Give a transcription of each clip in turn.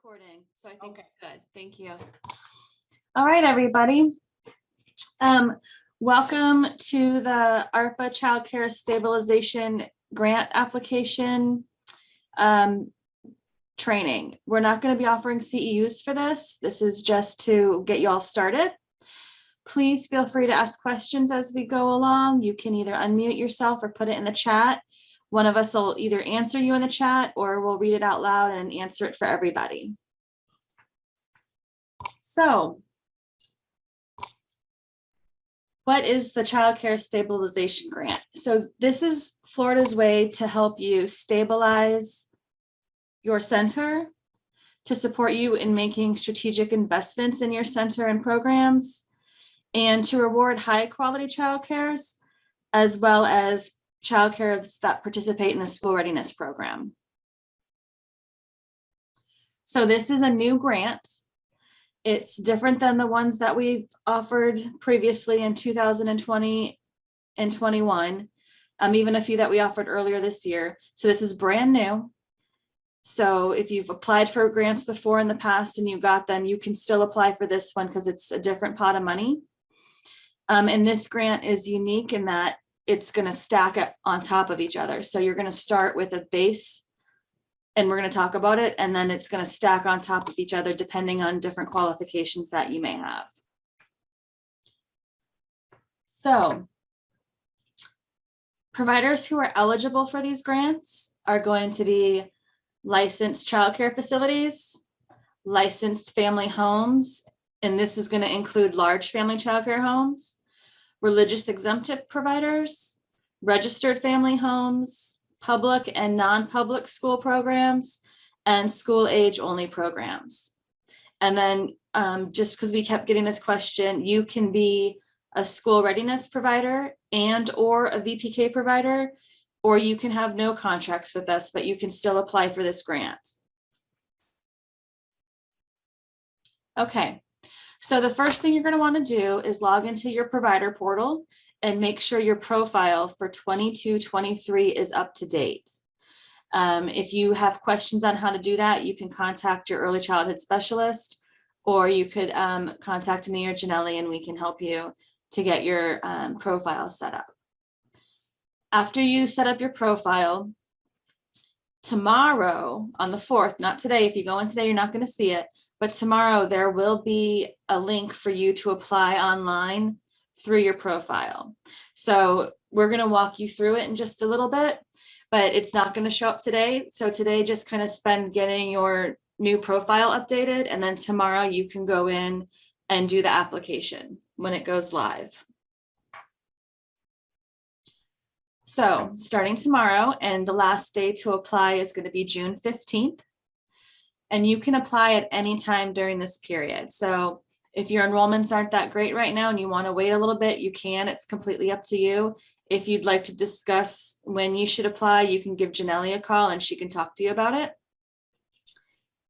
recording, so I think Okay. we're good. Thank you. All right, everybody. Welcome to the ARPA Childcare Stabilization Grant application training. We're not going to be offering CEUs for this. This is just to get you all started. Please feel free to ask questions as we go along. You can either unmute yourself or put it in the chat. One of us will either answer you in the chat or we'll read it out loud and answer it for everybody. So, what is the Child Care Stabilization Grant? So this is Florida's way to help you stabilize your center, to support you in making strategic investments in your center and programs, and to reward high quality childcares, as well as childcares that participate in the school readiness program. So this is a new grant. It's different than the ones that we've offered previously in 2020 and 21, even a few that we offered earlier this year. So this is brand new. So if you've applied for grants before in the past and you got them, you can still apply for this one because it's a different pot of money. And this grant is unique in that it's going to stack up on top of each other. So you're going to start with a base, and we're going to talk about it, and then it's going to stack on top of each other depending on different qualifications that you may have. So providers who are eligible for these grants are going to be licensed childcare facilities, licensed family homes, and this is going to include large family childcare homes, religious exempted providers, registered family homes, public and non-public school programs, and school age only programs. And then just because we kept getting this question, you can be a school readiness provider and or a VPK provider, or you can have no contracts with us, but you can still apply for this grant. Okay, so the first thing you're going to want to do is log into your provider portal and make sure your profile for 22-23 is up to date. If you have questions on how to do that, you can contact your early childhood specialist, or you could contact me or Janelli and we can help you to get your profile set up. After you set up your profile, tomorrow on the 4th, not today, if you go in today, you're not going to see it, but tomorrow there will be a link for you to apply online through your profile. So we're going to walk you through it in just a little bit, but it's not going to show up today. So today just kind of spend getting your new profile updated, and then tomorrow you can go in and do the application when it goes live. So starting tomorrow, and the last day to apply is going to be June 15th. And you can apply at any time during this period. So if your enrollments aren't that great right now and you want to wait a little bit, you can. It's completely up to you. If you'd like to discuss when you should apply, you can give Janelli a call and she can talk to you about it.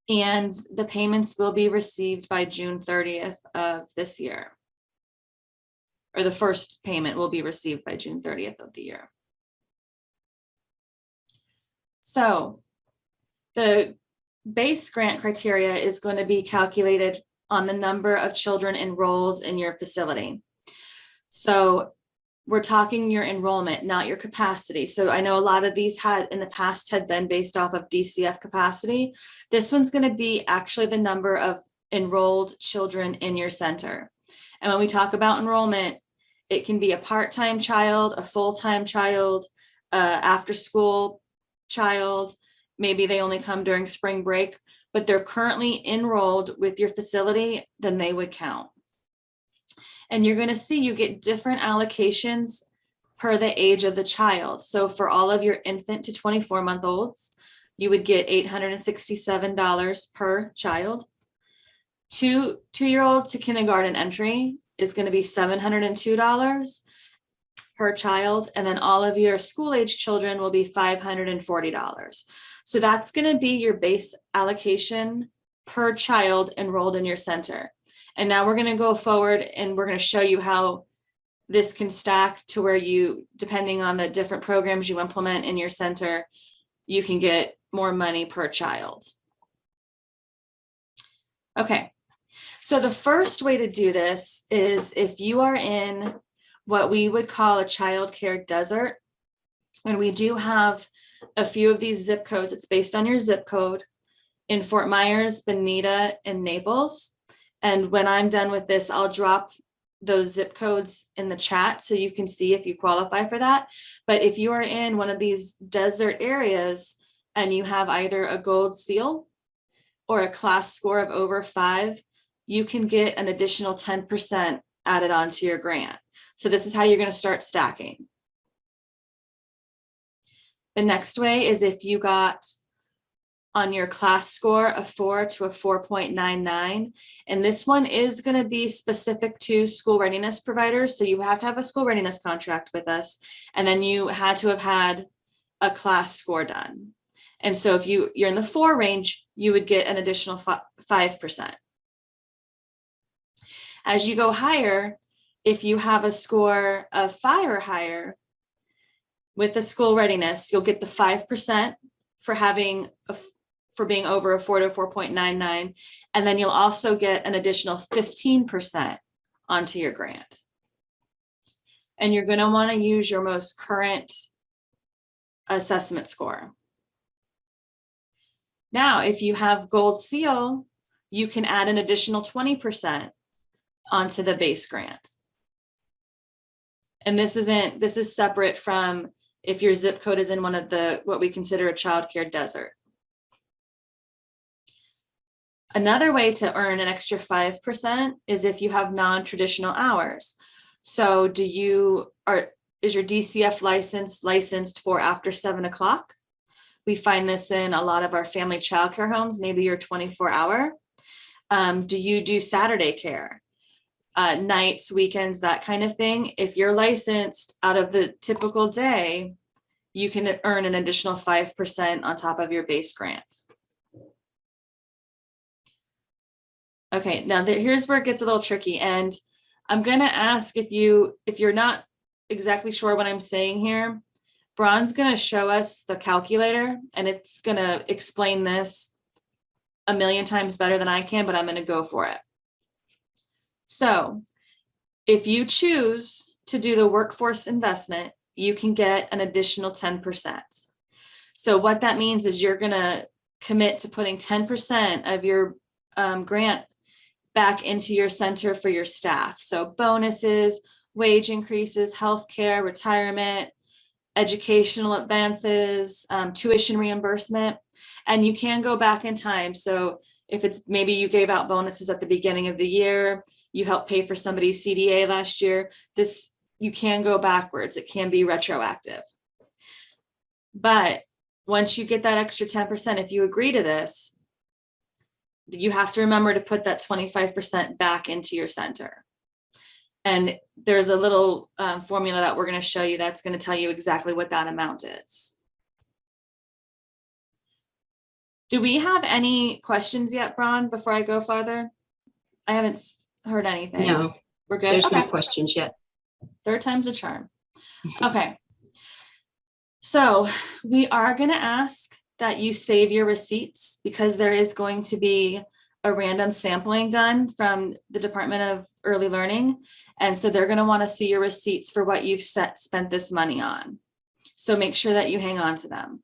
And the payments will be received by June 30th of this year. Or the first payment will be received by June 30th of the year. So the base grant criteria is going to be calculated on the number of children enrolled in your facility. So we're talking your enrollment, not your capacity. So I know a lot of these in the past had been based off of DCF capacity. This one's going to be actually the number of enrolled children in your center. And when we talk about enrollment, it can be a part-time child, a full-time child, after-school child. Maybe they only come during spring break, but they're currently enrolled with your facility, then they would count. And you're going to see you get different allocations per the age of the child. So for all of your infant to 24-month-olds, you would get $867 per child. Two-year-old to kindergarten entry is going to be $702 per child. And then all of your school age children will be $540. So that's going to be your base allocation per child enrolled in your center. And now we're going to go forward and we're going to show you how this can stack to where you, depending on the different programs you implement in your center, you can get more money per child. Okay, so the first way to do this is if you are in what we would call a childcare desert, and we do have a few of these zip codes. It's based on your zip code in Fort Myers, Bonita, and Naples. And when I'm done with this, I'll drop those zip codes in the chat so you can see if you qualify for that. But if you are in one of these desert areas and you have either a gold seal or a class score of over 5, you can get an additional 10% added onto your grant. So this is how you're going to start stacking. The next way is if you got on your class score a 4 to a 4.99, and this one is going to be specific to school readiness providers. So you have to have a school readiness contract with us, and then you had to have had a class score done. And so if you're in the 4 range, you would get an additional 5%. As you go higher, if you have a score of 5 or higher with the school readiness, you'll get the 5% for having for being over a 4 to 4.99, and then you'll also get an additional 15% onto your grant. And you're going to want to use your most current assessment score. Now, if you have gold seal, you can add an additional 20% onto the base grant. And this is separate from if your zip code is in one of the what we consider a childcare desert. Another way to earn an extra 5% is if you have non-traditional hours. So is your DCF license licensed for after 7 o'clock? We find this in a lot of our family childcare homes, maybe your 24-hour. Do you do Saturday care? Nights, weekends, that kind of thing. If you're licensed out of the typical day, you can earn an additional 5% on top of your base grant. Okay, now here's where it gets a little tricky, and I'm going to ask if you're not exactly sure what I'm saying here, Bron's going to show us the calculator, and it's going to explain this a million times better than I can, but I'm going to go for it. So if you choose to do the workforce investment, you can get an additional 10%. So what that means is you're going to commit to putting 10% of your grant back into your center for your staff. So bonuses, wage increases, healthcare, retirement, educational advances, tuition reimbursement, and you can go back in time. So if it's maybe you gave out bonuses at the beginning of the year, you helped pay for somebody's CDA last year, you can go backwards. It can be retroactive. But once you get that extra 10%, if you agree to this, you have to remember to put that 25% back into your center. And there's a little formula that we're going to show you that's going to tell you exactly what that amount is. Do we have any questions yet, Bron, before I go farther? I haven't heard anything. No, we're good. There's okay. No questions yet. Third time's a charm. Okay. So we are going to ask that you save your receipts because there is going to be a random sampling done from the Department of Early Learning. And so they're going to want to see your receipts for what you've spent this money on. So make sure that you hang on to them.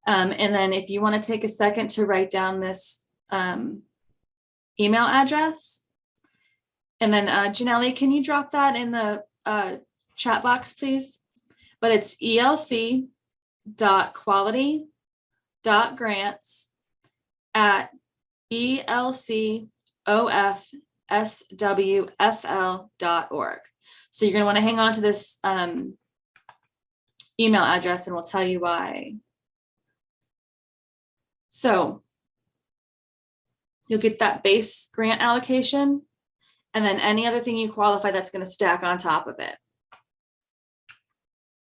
And then if you want to take a second to write down this email address. And then Janelle, can you drop that in the chat box, please? But it's elc.quality.grants@elcofswfl.org. So you're going to want to hang on to this email address and we'll tell you why. So you'll get that base grant allocation and then any other thing you qualify that's going to stack on top of it.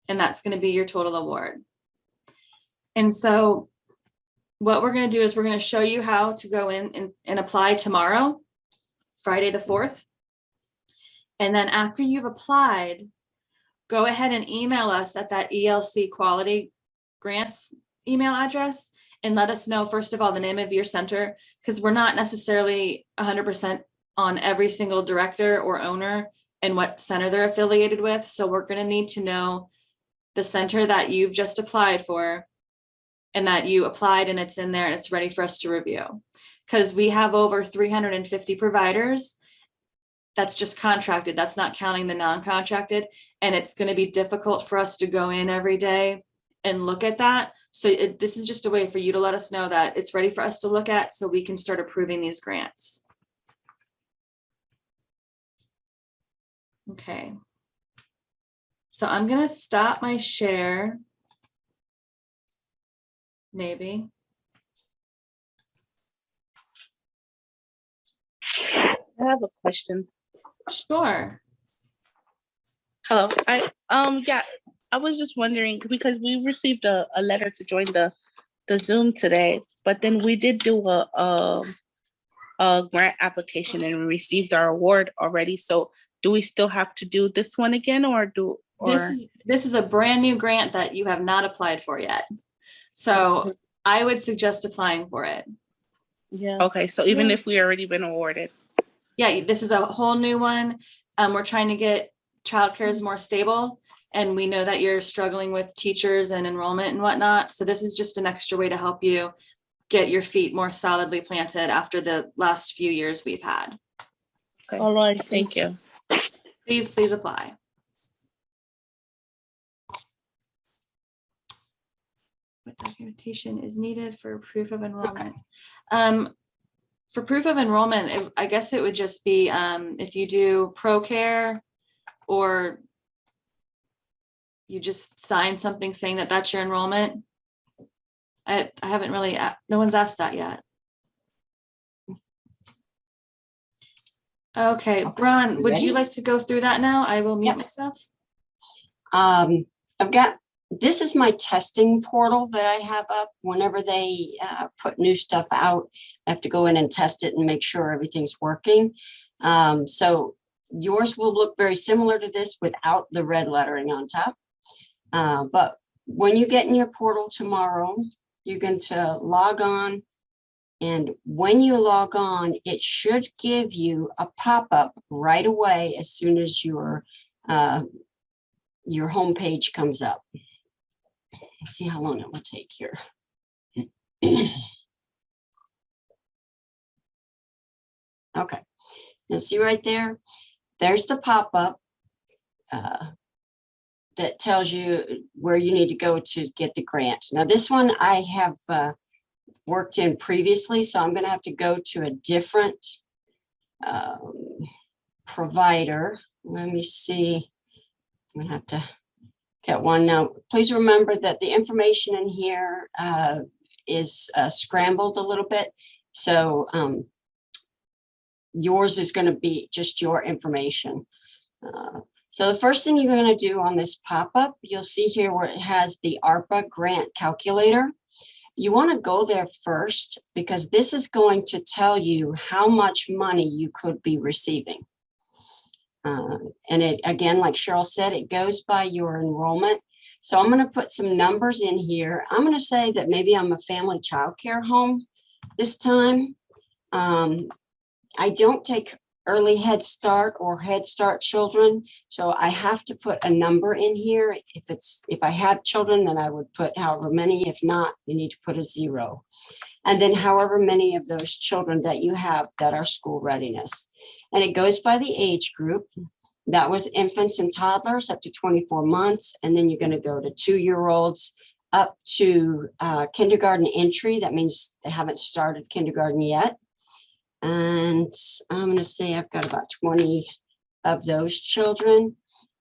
And that's going to be your total award. And so what we're going to do is we're going to show you how to go in and apply tomorrow, Friday the 4th. And then after you've applied, go ahead and email us at that ELC Quality Grants email address, and let us know, first of all, the name of your center, because we're not necessarily 100% on every single director or owner and what center they're affiliated with. So we're going to need to know the center that you've just applied for and that you applied and it's in there and it's ready for us to review. Because we have over 350 providers. That's just contracted. That's not counting the non-contracted. And it's going to be difficult for us to go in every day and look at that. So this is just a way for you to let us know that it's ready for us to look at so we can start approving these grants. Okay. So I'm going to stop my share. Maybe. I have a question. Sure. Hello. Yeah, I was just wondering because we received a letter to join the Zoom today, but then we did do a grant application and we received our award already. So do we still have to do this one again, or this is a brand new grant that you have not applied for yet. So I would suggest applying for it. Yeah. Okay. So even if we already been awarded. Yeah, this is a whole new one. We're trying to get childcare is more stable. And we know that you're struggling with teachers and enrollment and whatnot. So this is just an extra way to help you get your feet more solidly planted after the last few years we've had. Okay. All right. Thank you. Please apply. What documentation is needed for proof of enrollment? For proof of enrollment, I guess it would just be if you do ProCare or you just sign something saying that that's your enrollment. I haven't really, no one's asked that yet. Okay, Bron, would you like to go through that now? I will mute myself. This is my testing portal that I have up. Whenever they put new stuff out, I have to go in and test it and make sure everything's working. So yours will look very similar to this without the red lettering on top. But when you get in your portal tomorrow, you're going to log on. And when you log on, it should give you a pop-up right away as soon as your homepage comes up. Let's see how long it will take here. Okay, you'll see right there, there's the pop-up that tells you where you need to go to get the grant. Now this one I have worked in previously, so I'm going to have to go to a different provider. Let me see. I'm going to have to get one now. Please remember that the information in here is scrambled a little bit. So yours is going to be just your information. So the first thing you're going to do on this pop-up, you'll see here where it has the ARPA Grant Calculator. You want to go there first because this is going to tell you how much money you could be receiving. And it, again, like Cheryl said, it goes by your enrollment. So I'm going to put some numbers in here. I'm going to say that maybe I'm a family childcare home this time. I don't take early Head Start or Head Start children. So I have to put a number in here. If I have children, then I would put however many. If not, you need to put a 0. And then however many of those children that you have that are school readiness. And it goes by the age group. That was infants and toddlers up to 24 months. And then you're going to go to 2-year-olds up to kindergarten entry. That means they haven't started kindergarten yet. And I'm going to say I've got about 20 of those children.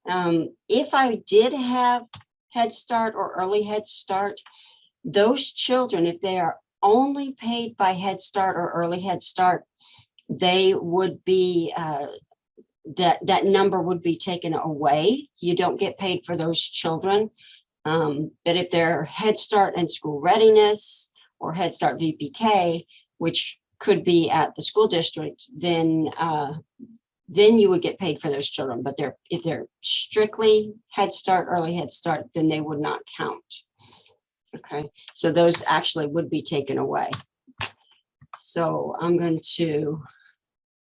If I did have Head Start or early Head Start, those children, if they are only paid by Head Start or early Head Start, they would be, that number would be taken away. You don't get paid for those children. But if they're Head Start and school readiness or Head Start VPK, which could be at the school district, then you would get paid for those children. But if they're strictly Head Start, early Head Start, then they would not count. Okay, so those actually would be taken away. So I'm going to,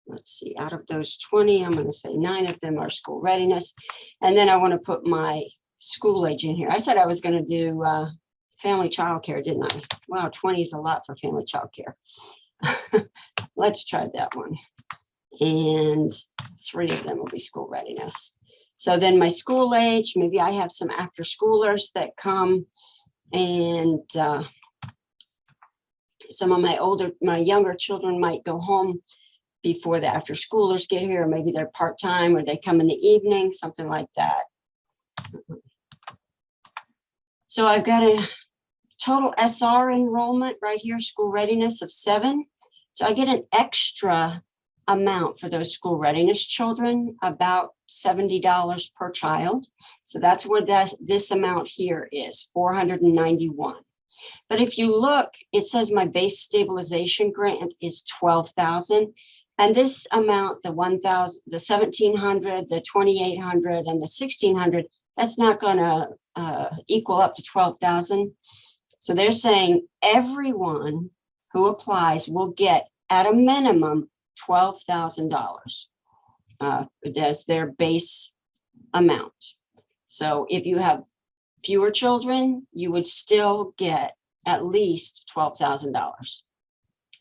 let's see, out of those 20, I'm going to say 9 of them are school readiness. And then I want to put my school age in here. I said I was going to do family childcare, didn't I? Wow, 20 is a lot for family childcare. Let's try that one. And 3 of them will be school readiness. So then my school age, maybe I have some after schoolers that come, and some of my younger children might go home before the after schoolers get here. Maybe they're part-time or they come in the evening, something like that. So I've got a total SR enrollment right here, school readiness of 7. So I get an extra amount for those school readiness children, about $70 per child. So that's where this amount here is, $491. But if you look, it says my base stabilization grant is $12,000. And this amount, the 1,000, the 1,700, the 2,800, and the 1,600, that's not going to equal up to 12,000. So they're saying everyone who applies will get at a minimum $12,000 as their base amount. So if you have fewer children, you would still get at least $12,000.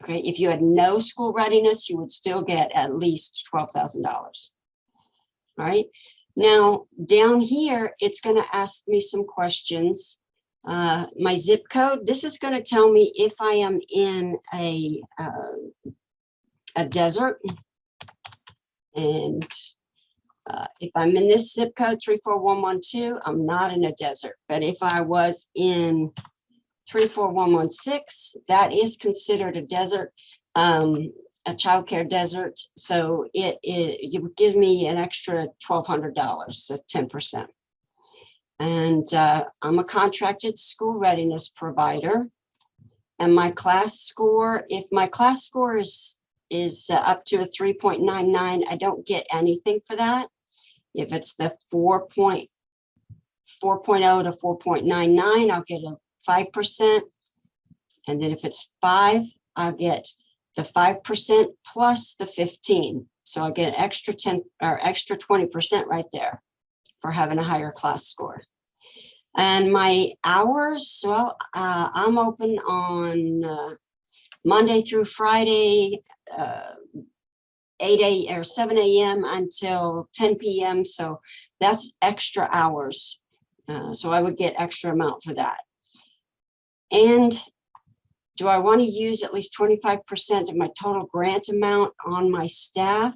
Okay, if you had no school readiness, you would still get at least $12,000. All right, now down here, it's going to ask me some questions. My zip code, this is going to tell me if I am in a desert. And if I'm in this zip code 34112, I'm not in a desert. But if I was in 34116, that is considered a desert, a childcare desert. So it gives me an extra $1,200, so 10%. And I'm a contracted school readiness provider. And my class score, if my class score is up to a 3.99, I don't get anything for that. If it's the 4.0 to 4.99, I'll get a 5%. And then if it's 5, I'll get the 5% plus the 15. So I get an extra 10 or extra 20% right there for having a higher class score. And my hours, well, I'm open on Monday through Friday, 7 a.m. until 10 p.m. So that's extra hours. So I would get extra amount for that. And do I want to use at least 25% of my total grant amount on my staff?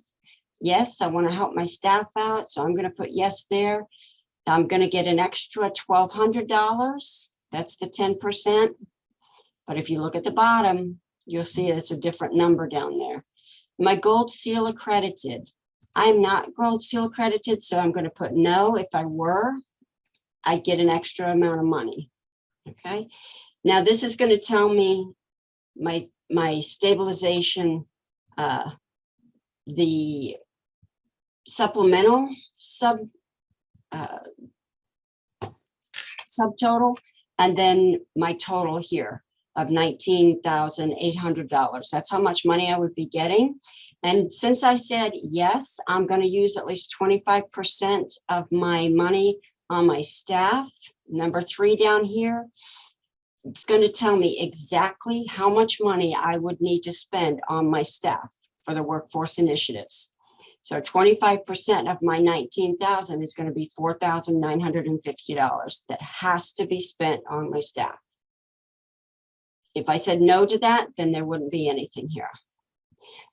Yes, I want to help my staff out. So I'm going to put yes there. I'm going to get an extra $1,200. That's the 10%. But if you look at the bottom, you'll see it's a different number down there. My gold seal accredited. I'm not gold seal accredited, so I'm going to put no. If I were, I'd get an extra amount of money. Okay. Now this is going to tell me my stabilization, the supplemental subtotal, and then my total here of $19,800. That's how much money I would be getting. And since I said yes, I'm going to use at least 25% of my money on my staff. Number 3 down here, it's going to tell me exactly how much money I would need to spend on my staff for the workforce initiatives. So 25% of my $19,000 is going to be $4,950 that has to be spent on my staff. If I said no to that, then there wouldn't be anything here.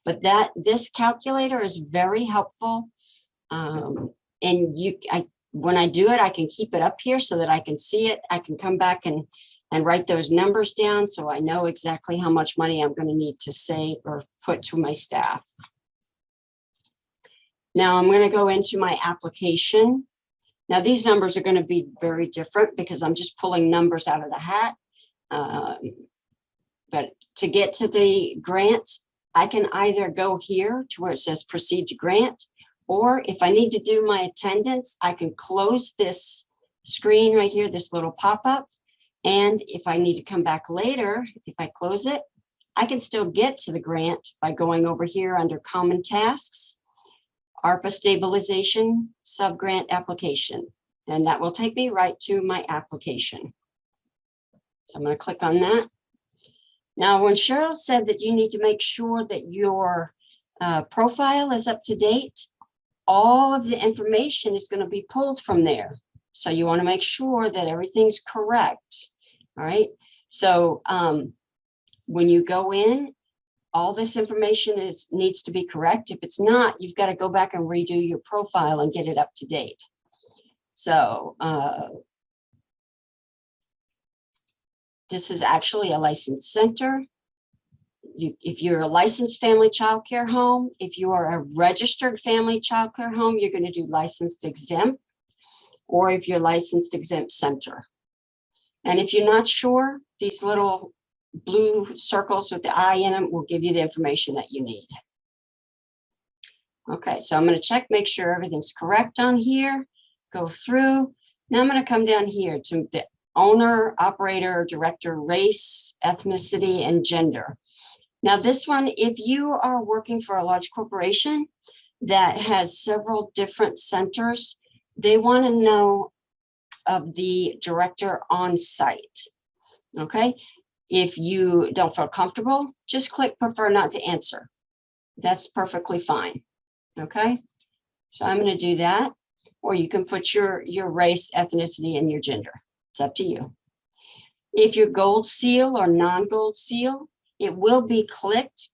But this calculator is very helpful. And when I do it, I can keep it up here so that I can see it. I can come back and write those numbers down so I know exactly how much money I'm going to need to save or put to my staff. Now I'm going to go into my application. Now these numbers are going to be very different because I'm just pulling numbers out of the hat. But to get to the grant, I can either go here to where it says proceed to grant, or if I need to do my attendance, I can close this screen right here, this little pop-up, And if I need to come back later, if I close it, I can still get to the grant by going over here under Common Tasks, ARPA Stabilization Subgrant Application. And that will take me right to my application. So I'm going to click on that. Now, when Cheryl said that you need to make sure that your profile is up to date, all of the information is going to be pulled from there. So you want to make sure that everything's correct. All right. So when you go in, all this information needs to be correct. If it's not, you've got to go back and redo your profile and get it up to date. So this is actually a licensed center. If you're a licensed family childcare home, if you are a registered family childcare home, you're going to do licensed exempt, or if you're licensed exempt center. And if you're not sure, these little blue circles with the I in them will give you the information that you need. Okay, so I'm going to check, make sure everything's correct on here, go through. Now I'm going to come down here to the owner, operator, director, race, ethnicity, and gender. Now this one, if you are working for a large corporation that has several different centers, they want to know of the director on site. Okay, if you don't feel comfortable, just click prefer not to answer. That's perfectly fine. Okay, so I'm going to do that, or you can put your race, ethnicity, and your gender. It's up to you. If you're gold seal or non-gold seal, it will be clicked.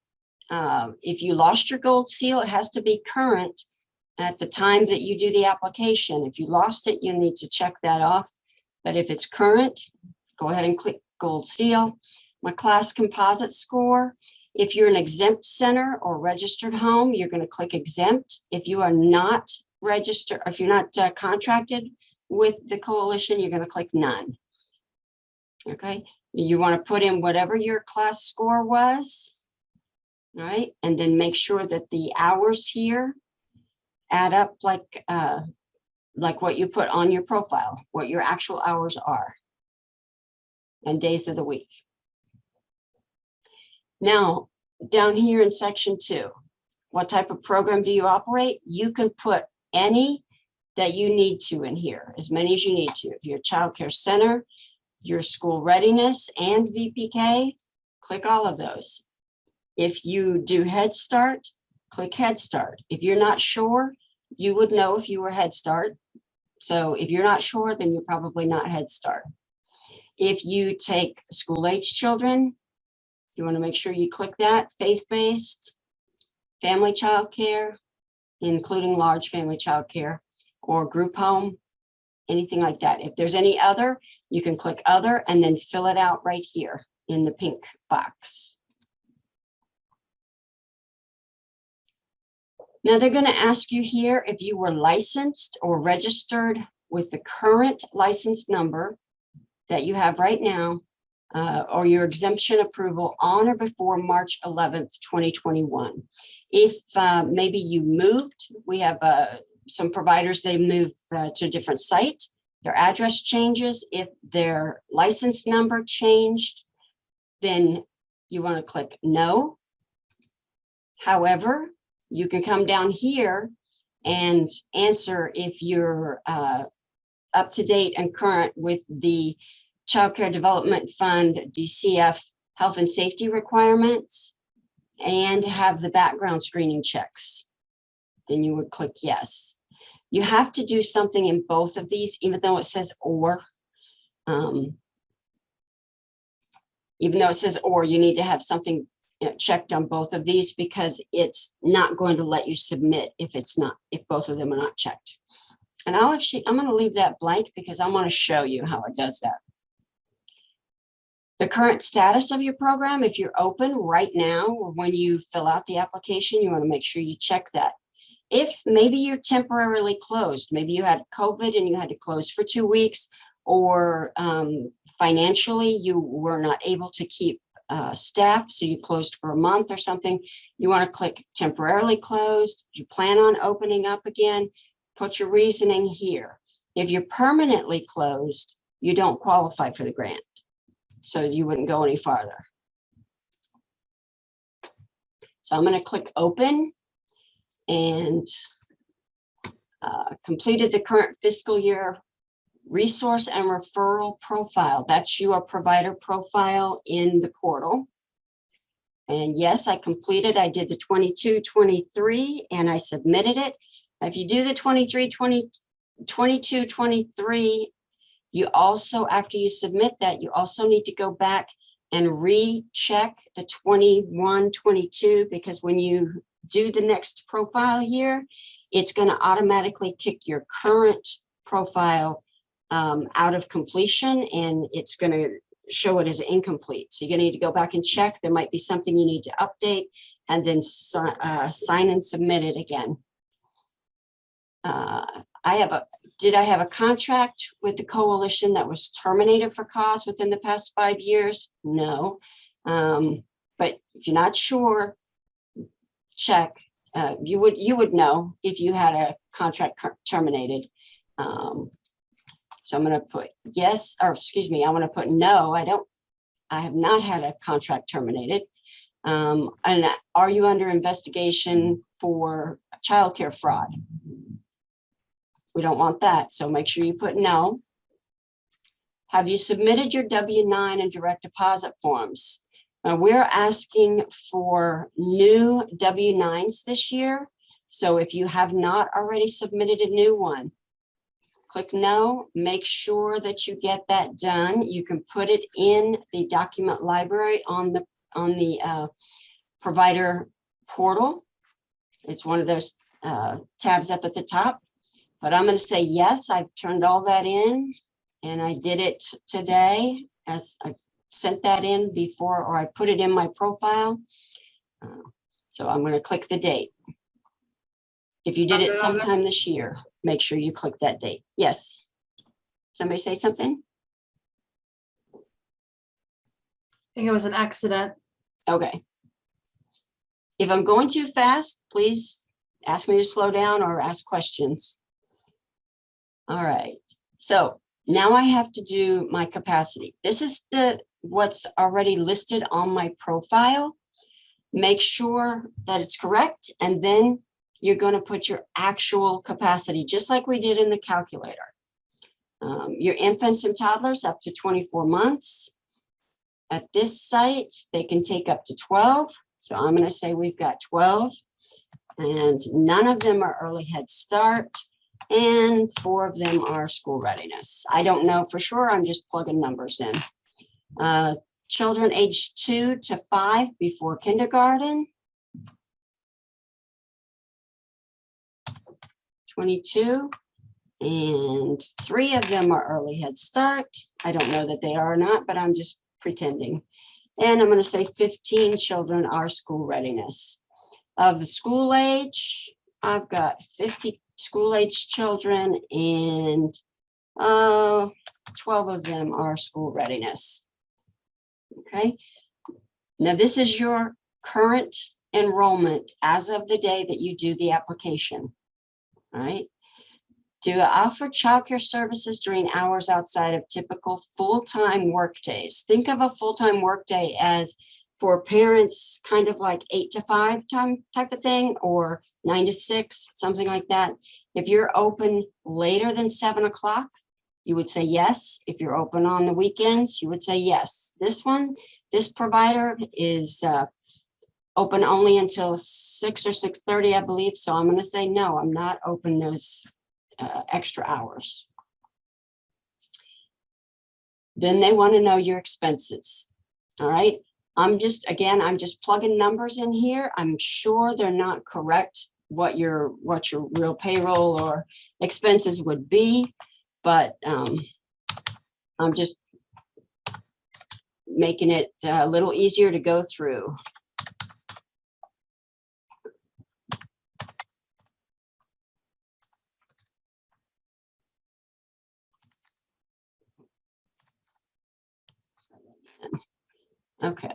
If you lost your gold seal, it has to be current at the time that you do the application. If you lost it, you need to check that off. But if it's current, go ahead and click gold seal. My class composite score. If you're an exempt center or registered home, you're going to click exempt. If you are not registered, if you're not contracted with the coalition, you're going to click none. Okay, you want to put in whatever your class score was. All right, and then make sure that the hours here add up like what you put on your profile, what your actual hours are, and days of the week. Now, down here in section 2, what type of program do you operate? You can put any that you need to in here, as many as you need to. If you're a child care center, your school readiness and VPK, click all of those. If you do Head Start, click Head Start. If you're not sure, you would know if you were Head Start. So if you're not sure, then you're probably not Head Start. If you take school-age children, you want to make sure you click that. Faith-based, family child care, including large family child care, or group home, anything like that. If there's any other, you can click other and then fill it out right here in the pink box. Now they're going to ask you here if you were licensed or registered with the current license number that you have right now, or your exemption approval on or before March 11th, 2021. If maybe you moved, we have some providers, they move to a different site, their address changes. If their license number changed, then you want to click no. However, you can come down here and answer if you're up to date and current with the Child Care Development Fund, DCF health and safety requirements, and have the background screening checks. Then you would click yes. You have to do something in both of these, even though it says or. Even though it says or, you need to have something checked on both of these, because it's not going to let you submit if both of them are not checked. And I'm going to leave that blank because I want to show you how it does that. The current status of your program, if you're open right now, or when you fill out the application, you want to make sure you check that. If maybe you're temporarily closed, maybe you had COVID and you had to close for 2 weeks, or financially you were not able to keep staff, so you closed for a month or something, you want to click temporarily closed. You plan on opening up again, put your reasoning here. If you're permanently closed, you don't qualify for the grant. so you wouldn't go any farther. So I'm going to click open and completed the current fiscal year resource and referral profile. That's your provider profile in the portal. And yes, I completed, I did the 22-23 and I submitted it. If you do the 22-23, you also, after you submit that, you also need to go back and recheck the 21-22, because when you do the next profile year, it's going to automatically kick your current profile out of completion, and it's going to show it as incomplete. So you're going to need to go back and check. There might be something you need to update, and then sign and submit it again. Did I have a contract with the coalition that was terminated for cause within the past 5 years? No. But if you're not sure, check. You would know if you had a contract terminated. So I'm going to put yes, or excuse me, I'm going to put no. I have not had a contract terminated. And are you under investigation for childcare fraud? We don't want that, so make sure you put no. Have you submitted your W-9 and direct deposit forms? We're asking for new W-9s this year. So if you have not already submitted a new one, click no. Make sure that you get that done. You can put it in the document library on the provider portal. It's one of those tabs up at the top. But I'm going to say yes, I've turned all that in, and I did it today as I sent that in before, or I put it in my profile. So I'm going to click the date. If you did it sometime this year, make sure you click that date. Yes. Somebody say something? I think it was an accident. Okay. If I'm going too fast, please ask me to slow down or ask questions. All right, so now I have to do my capacity. This is what's already listed on my profile. Make sure that it's correct, and then you're going to put your actual capacity, just like we did in the calculator. Your infants and toddlers up to 24 months. At this site, they can take up to 12. So I'm going to say we've got 12, and none of them are early Head Start. And 4 of them are school readiness. I don't know for sure. I'm just plugging numbers in. Children aged 2 to 5 before kindergarten. 22. And 3 of them are early Head Start. I don't know that they are or not, but I'm just pretending. And I'm going to say 15 children are school readiness. Of the school age, I've got 50 school age children, and 12 of them are school readiness. Okay. Now this is your current enrollment as of the day that you do the application. All right. Do offer childcare services during hours outside of typical full-time work days. Think of a full-time work day as for parents, kind of like 8 to 5 type of thing, or 9 to 6, something like that. If you're open later than 7 o'clock, you would say yes. If you're open on the weekends, you would say yes. This provider is open only until 6 or 6:30, I believe. So I'm going to say no, I'm not open those extra hours. Then they want to know your expenses. All right. I'm just plugging numbers in here. I'm sure they're not correct what your real payroll or expenses would be, but I'm just making it a little easier to go through. Okay,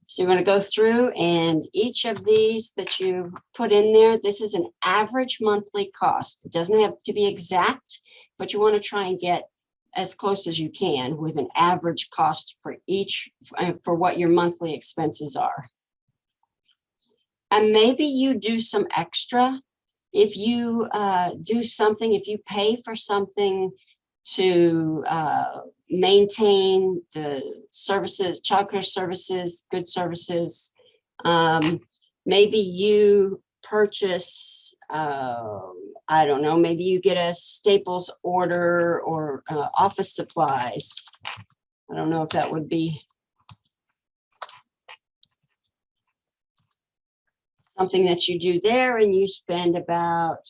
so you're going to go through, and each of these that you put in there, this is an average monthly cost. It doesn't have to be exact, but you want to try and get as close as you can with an average cost for each, for what your monthly expenses are. And maybe you do some extra. If you do something, if you pay for something to maintain the services, childcare services, good services, maybe you purchase, I don't know, maybe you get a Staples order or office supplies. I don't know if that would be something that you do there, and you spend about,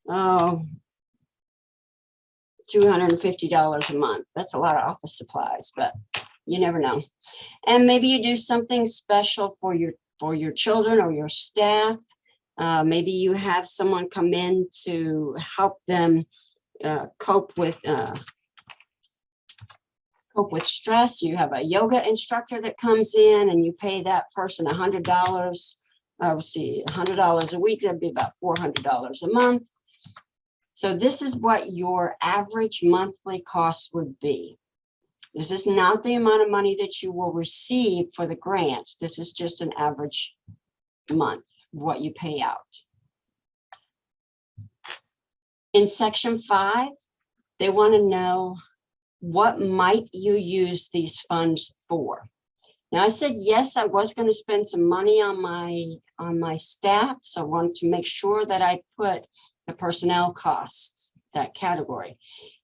$250 a month. That's a lot of office supplies, but you never know. And maybe you do something special for your children or your staff. Maybe you have someone come in to help them cope with stress. You have a yoga instructor that comes in, and you pay that person $100. $100 a week. That'd be about $400 a month. So this is what your average monthly cost would be. This is not the amount of money that you will receive for the grant. This is just an average month of what you pay out. In section 5, they want to know, what might you use these funds for? Now, I said, yes, I was going to spend some money on my staff. So I wanted to make sure that I put the personnel costs, that category.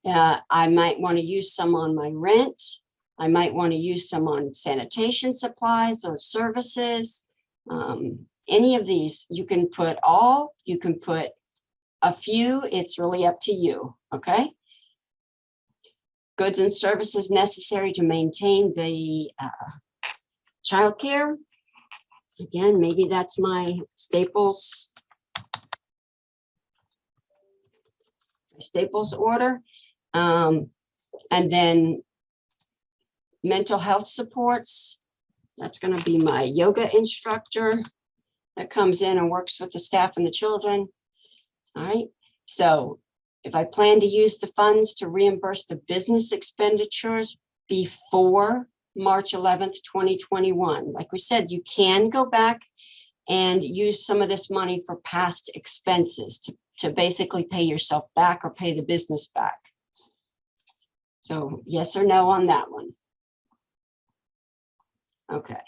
I might want to use some on my rent. I might want to use some on sanitation supplies or services. Any of these, you can put all, you can put a few, it's really up to you, okay? Goods and services necessary to maintain the childcare. Again, maybe that's my Staples order. And then mental health supports. That's going to be my yoga instructor that comes in and works with the staff and the children. All right. So if I plan to use the funds to reimburse the business expenditures before March 11th, 2021. Like we said, you can go back and use some of this money for past expenses to basically pay yourself back or pay the business back. So yes or no on that one. Okay.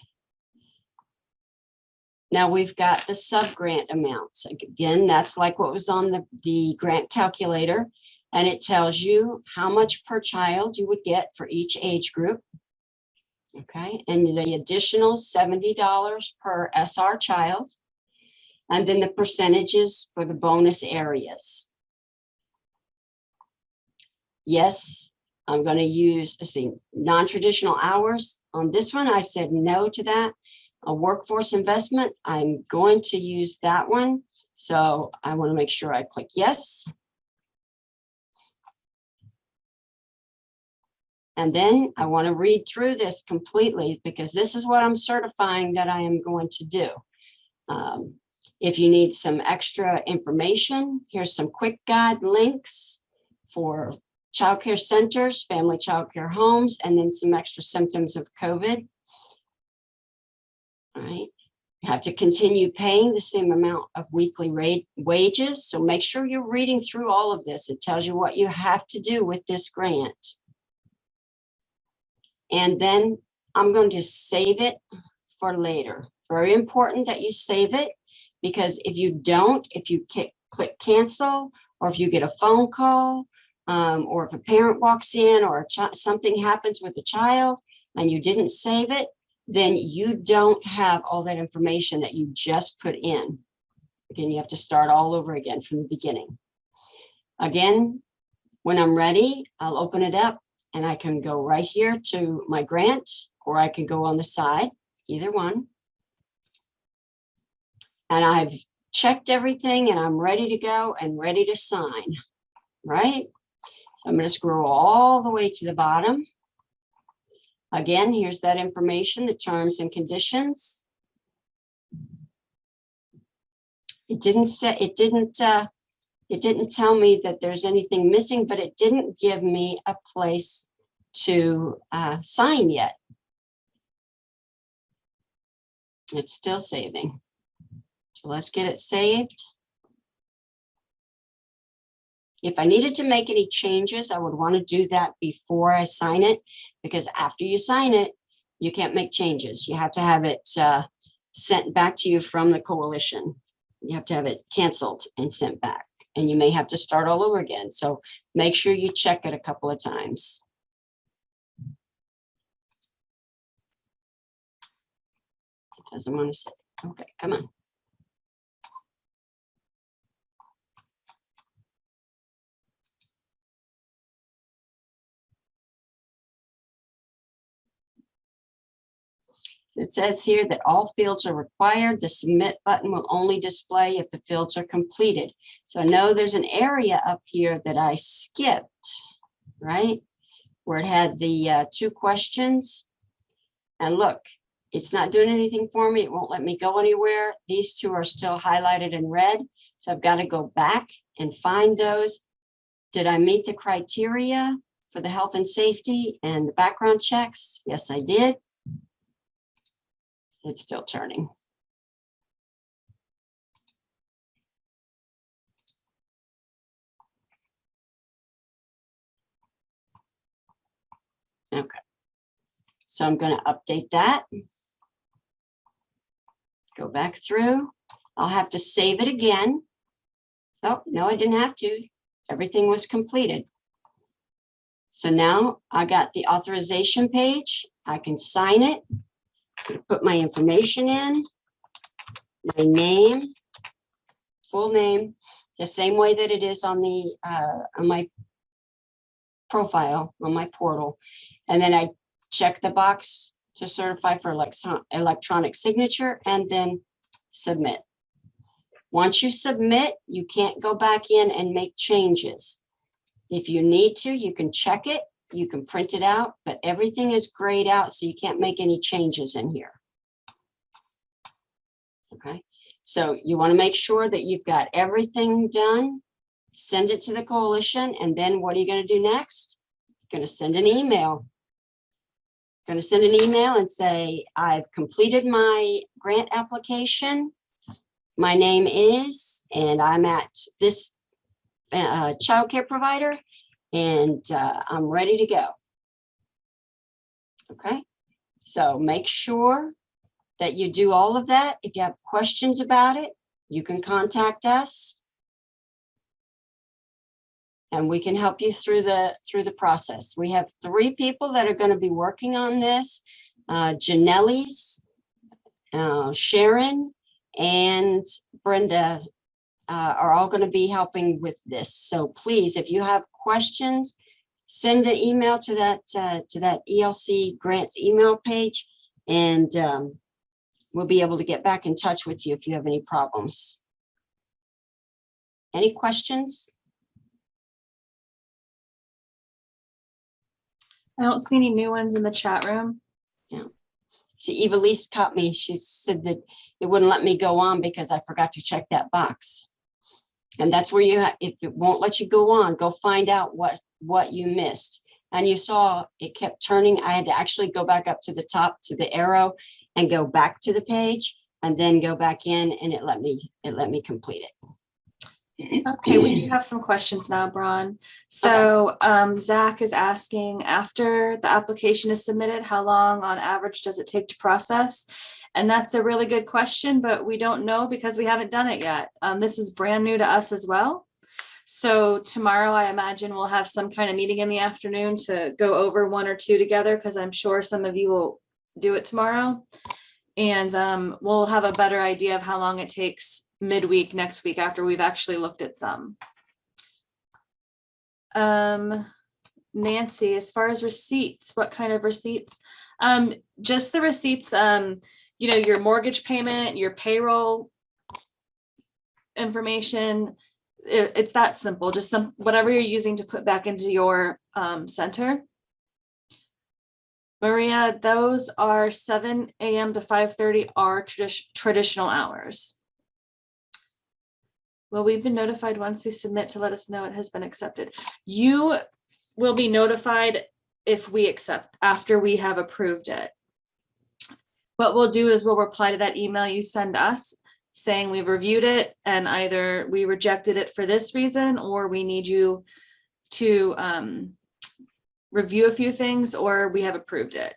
Now we've got the sub-grant amounts. Again, that's like what was on the grant calculator, and it tells you how much per child you would get for each age group. Okay, and the additional $70 per SR child, and then the percentages for the bonus areas. Yes, I'm going to use, let's see, non-traditional hours. On this one, I said no to that. A workforce investment, I'm going to use that one. So I want to make sure I click yes. And then I want to read through this completely, because this is what I'm certifying that I am going to do. If you need some extra information, here's some quick guide links for childcare centers, family childcare homes, and then some extra symptoms of COVID. All right. You have to continue paying the same amount of weekly wages. So make sure you're reading through all of this. It tells you what you have to do with this grant. And then I'm going to save it for later. Very important that you save it, because if you don't, if you click cancel, or if you get a phone call, or if a parent walks in, or something happens with the child and you didn't save it, then you don't have all that information that you just put in. Again, you have to start all over again from the beginning. Again, when I'm ready, I'll open it up and I can go right here to my grant, or I can go on the side, either one. And I've checked everything and I'm ready to go and ready to sign, right? So I'm going to scroll all the way to the bottom. Again, here's that information, the terms and conditions. It didn't It didn't tell me that there's anything missing, but it didn't give me a place to sign yet. It's still saving. So let's get it saved. If I needed to make any changes, I would want to do that before I sign it, because after you sign it, you can't make changes. You have to have it sent back to you from the coalition. You have to have it canceled and sent back, and you may have to start all over again. So make sure you check it a couple of times. It doesn't want to say, okay, come on. So it says here that all fields are required. The submit button will only display if the fields are completed. So I know there's an area up here that I skipped, right? Where it had the 2 questions. And look, it's not doing anything for me. It won't let me go anywhere. These 2 are still highlighted in red. So I've got to go back and find those. Did I meet the criteria for the health and safety and the background checks? Yes, I did. It's still turning. Okay. So I'm going to update that. Go back through. I'll have to save it again. Oh, no, I didn't have to. Everything was completed. So now I got the authorization page. I can sign it. Put my information in, my name, full name, the same way that it is on the on my profile on my portal, and then I check the box to certify for electronic signature, and then submit. Once you submit, you can't go back in and make changes. If you need to, you can check it. You can print it out, but everything is grayed out, so you can't make any changes in here. Okay, so you want to make sure that you've got everything done. Send it to the coalition, and then what are you going to do next? You're going to send an email. You're going to send an email and say, I've completed my grant application. My name is, and I'm at this childcare provider, and I'm ready to go. Okay, so make sure that you do all of that. If you have questions about it, you can contact us, and we can help you through the process. We have 3 people that are going to be working on this. Janelle's, Sharon, and Brenda are all going to be helping with this. So please, if you have questions, send an email to that ELC grants email page, and we'll be able to get back in touch with you if you have any problems. Any questions? I don't see any new ones in the chat room. Yeah. See, Eva Lise caught me. She said that it wouldn't let me go on because I forgot to check that box. And that's where you, if it won't let you go on, go find out what you missed. And you saw it kept turning. I had to actually go back up to the top to the arrow and go back to the page, and then go back in, and it let me complete it. Okay, we do have some questions now, Bron. So Zach is asking, after the application is submitted, how long on average does it take to process? And that's a really good question, but we don't know because we haven't done it yet. This is brand new to us as well. So tomorrow, I imagine we'll have some kind of meeting in the afternoon to go over 1 or 2 together, because I'm sure some of you will do it tomorrow. And we'll have a better idea of how long it takes midweek next week after we've actually looked at some. Nancy, as far as receipts, what kind of receipts? Just the receipts, you know, your mortgage payment, your payroll information. It's that simple, just whatever you're using to put back into your center. Maria, those are 7 a.m. to 5:30 are traditional hours. Well, we've been notified once we submit to let us know it has been accepted. You will be notified if we accept, after we have approved it. What we'll do is we'll reply to that email you send us saying we've reviewed it and either we rejected it for this reason, or we need you to review a few things, or we have approved it.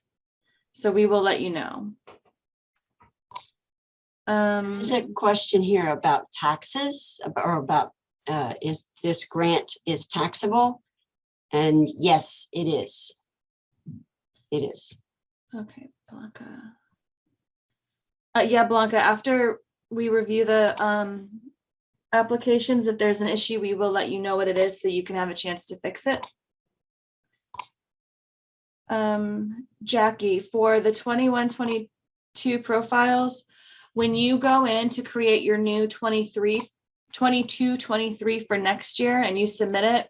So we will let you know. There's a question here about taxes or about is this grant is taxable? And yes, it is. It is. Okay, Blanca. Yeah, Blanca, after we review the applications, if there's an issue, we will let you know what it is so you can have a chance to fix it. Jackie, for the 21-22 profiles, when you go in to create your new 22-23 for next year and you submit it,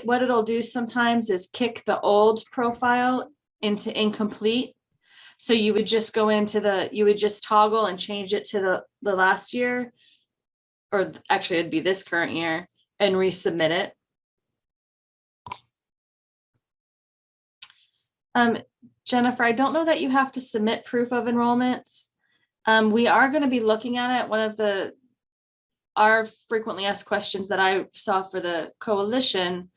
what it'll do sometimes is kick the old profile into incomplete. So you would just go into you would just toggle and change it to the last year, or actually it'd be this current year, and resubmit it. Jennifer, I don't know that you have to submit proof of enrollments. We are going to be looking at it. One of our frequently asked questions that I saw for the coalition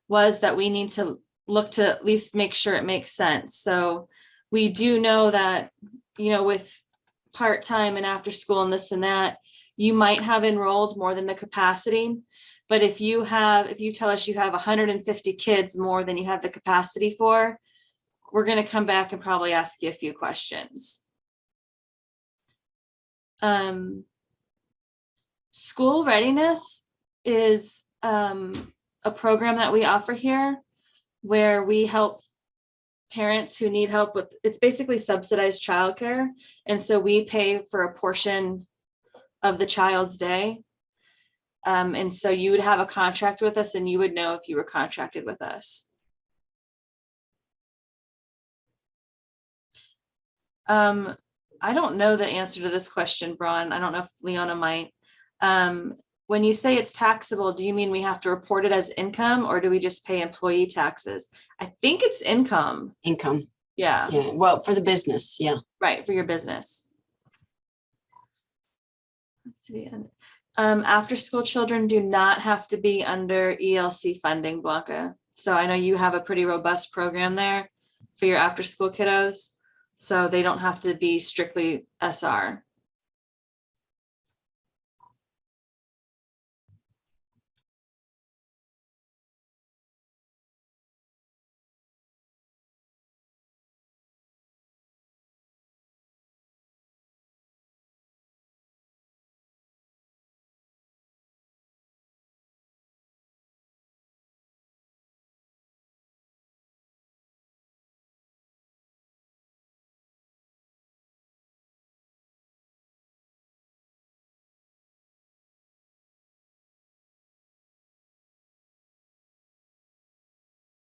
was that we need to look to at least make sure it makes sense. So we do know that, with part-time and after school and this and that, you might have enrolled more than the capacity. But if you tell us you have 150 kids more than you have the capacity for, we're going to come back and probably ask you a few questions. School readiness is a program that we offer here where we help parents who need help with, it's basically subsidized childcare. And so we pay for a portion of the child's day. And so you would have a contract with us and you would know if you were contracted with us. I don't know the answer to this question, Braun. I don't know if Leona might. When you say it's taxable, do you mean we have to report it as income, or do we just pay employee taxes? I think it's income. Income. Yeah. Yeah. Well, for the business. Yeah. Right. For your business. After school children do not have to be under ELC funding, Blanca. So I know you have a pretty robust program there for your after school kiddos. So they don't have to be strictly SR.